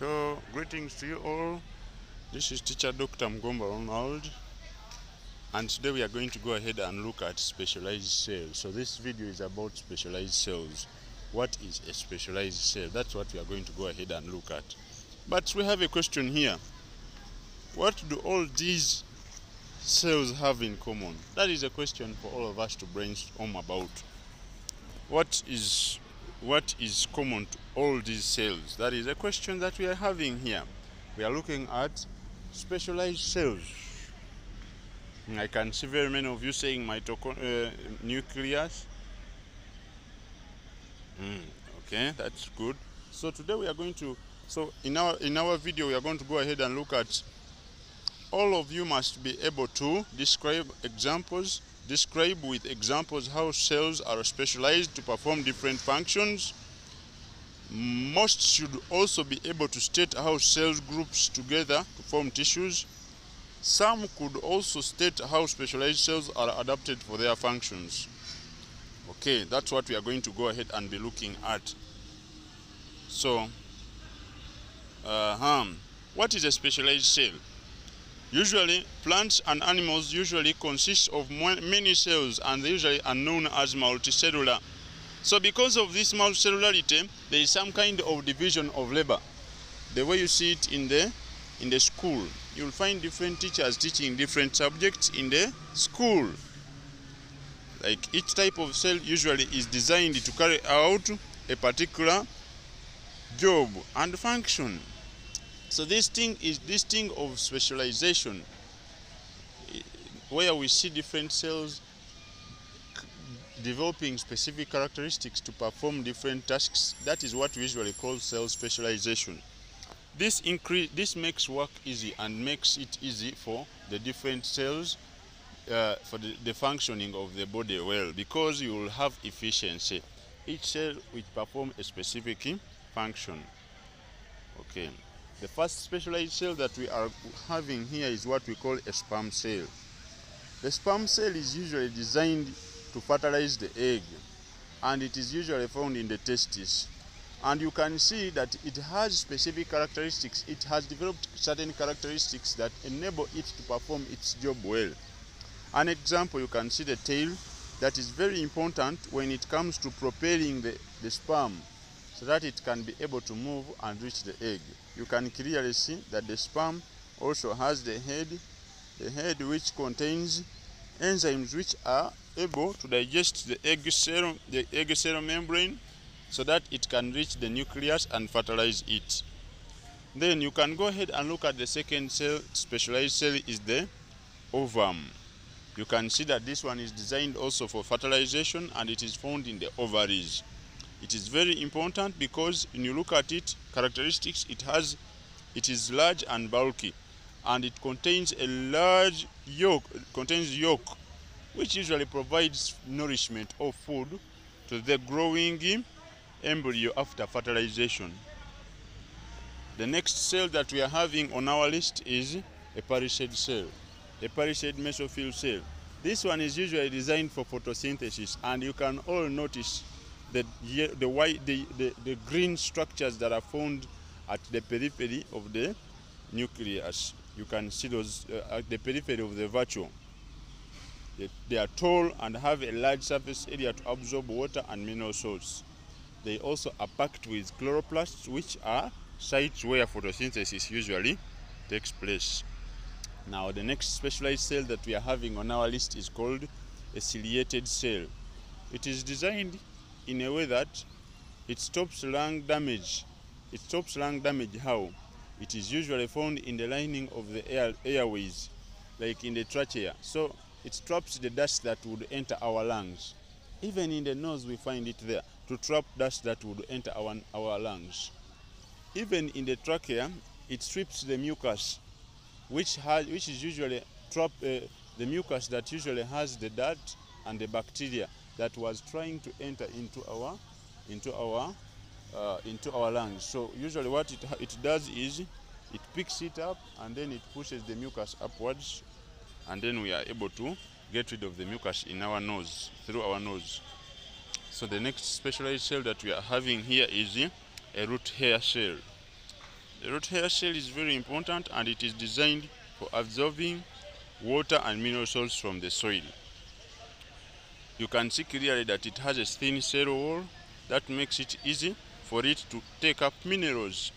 So, greetings to you all. This is teacher Dr. Mgomba Ronald, and today we are going to go ahead and look at specialized cells. So this video is about specialized cells. What is a specialized cell? That's what we are going to go ahead and look at. But we have a question here. What do all these cells have in common? That is a question for all of us to brainstorm about. What is common to all these cells? That is a question that we are having here. We are looking at specialized cells. I can see very many of you saying nucleus. Okay, that's good. So today we are going to, in our video we are going to go ahead and look at, all of you must be able to describe with examples how cells are specialized to perform different functions. Most should also be able to state how cells groups together to form tissues. Some could also state how specialized cells are adapted for their functions. Okay, that's what we are going to go ahead and be looking at. So, what is a specialized cell? Usually, plants and animals usually consist of many cells, and they usually are known as multicellular. So because of this multicellularity, there is some kind of division of labor. The way you see it in the school, you'll find different teachers teaching different subjects in the school. Like each type of cell usually is designed to carry out a particular job and function. So this thing of specialization, where we see different cells developing specific characteristics to perform different tasks. That is what we usually call cell specialization. This makes work easy and makes it easy for the different cells for the functioning of the body well, because you will have efficiency. Each cell will perform a specific function. Okay. The first specialized cell that we are having here is what we call a sperm cell. The sperm cell is usually designed to fertilize the egg, and it is usually found in the testes. And you can see that it has specific characteristics. It has developed certain characteristics that enable it to perform its job well. An example, you can see the tail that is very important when it comes to propelling the sperm, so that it can be able to move and reach the egg. You can clearly see that the sperm also has the head which contains enzymes which are able to digest the egg cell membrane, so that it can reach the nucleus and fertilize it. Then you can go ahead and look at the second specialized cell is the ovum. You can see that this one is designed also for fertilization, and it is found in the ovaries. It is very important because when you look at it, characteristics, it is large and bulky, and it contains a large yolk. It contains yolk, which usually provides nourishment or food to the growing embryo after fertilization. The next cell that we are having on our list is a Parishad cell, a Parishad mesophyll cell. This one is usually designed for photosynthesis, and you can all notice the green structures that are found at the periphery of the nucleus. You can see those at the periphery of the vacuole. They are tall and have a large surface area to absorb water and mineral salts. They also are packed with chloroplasts, which are sites where photosynthesis usually takes place. Now, the next specialized cell that we are having on our list is called a ciliated cell. It is designed in a way that it stops lung damage. It stops lung damage how? It is usually found in the lining of the airways, like in the trachea. So it traps the dust that would enter our lungs. Even in the nose we find it there, to trap dust that would enter our lungs. Even in the trachea, it strips the mucus, which is usually the mucus that usually has the dirt and the bacteria that was trying to enter into our lungs. So usually what it does is it picks it up, and then it pushes the mucus upwards, and then we are able to get rid of the mucus in our nose, through our nose. So the next specialized cell that we are having here is a root hair cell. The root hair cell is very important and it is designed for absorbing water and mineral salts from the soil. You can see clearly that it has a thin cell wall that makes it easy for it to take up minerals.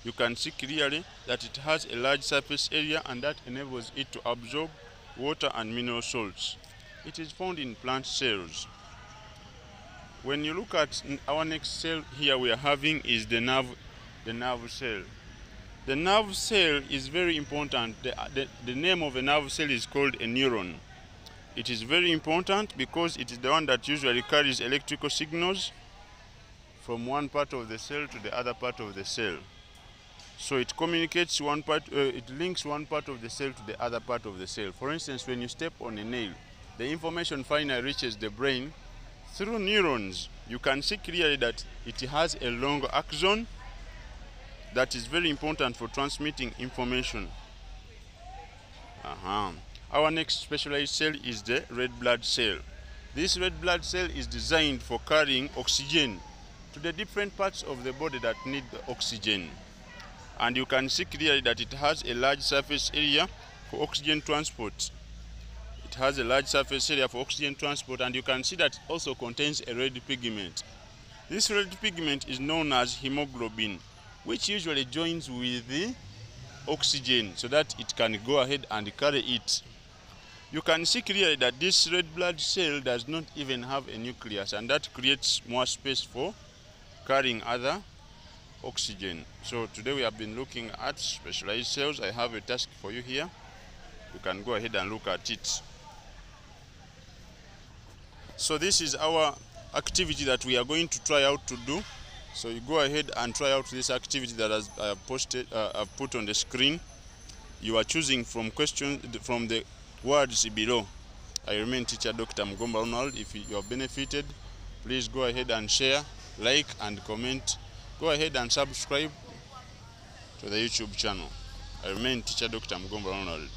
You can see clearly that it has a large surface area and that enables it to absorb water and mineral salts. It is found in plant cells. When you look at our next cell here we are having is the nerve cell. The nerve cell is very important. The name of a nerve cell is called a neuron. It is very important because it is the one that usually carries electrical signals from one part of the cell to the other part of the cell. So it communicates one part, it links one part of the cell to the other part of the cell. For instance, when you step on a nail, the information finally reaches the brain through neurons. You can see clearly that it has a long axon that is very important for transmitting information. Our next specialized cell is the red blood cell. This red blood cell is designed for carrying oxygen to the different parts of the body that need the oxygen. And you can see clearly that it has a large surface area for oxygen transport. It has a large surface area for oxygen transport, and you can see that it also contains a red pigment. This red pigment is known as hemoglobin, which usually joins with the oxygen so that it can go ahead and carry it. You can see clearly that this red blood cell does not even have a nucleus, and that creates more space for carrying other oxygen. So today we have been looking at specialized cells. I have a task for you here. You can go ahead and look at it. So this is our activity that we are going to try out to do. So you go ahead and try out this activity that I have put on the screen. You are choosing from the words below. I remain teacher Dr. Mugomba Ronald. If you have benefited, please go ahead and share, like and comment. Go ahead and subscribe to the YouTube channel. I remain teacher Dr. Mugomba Ronald.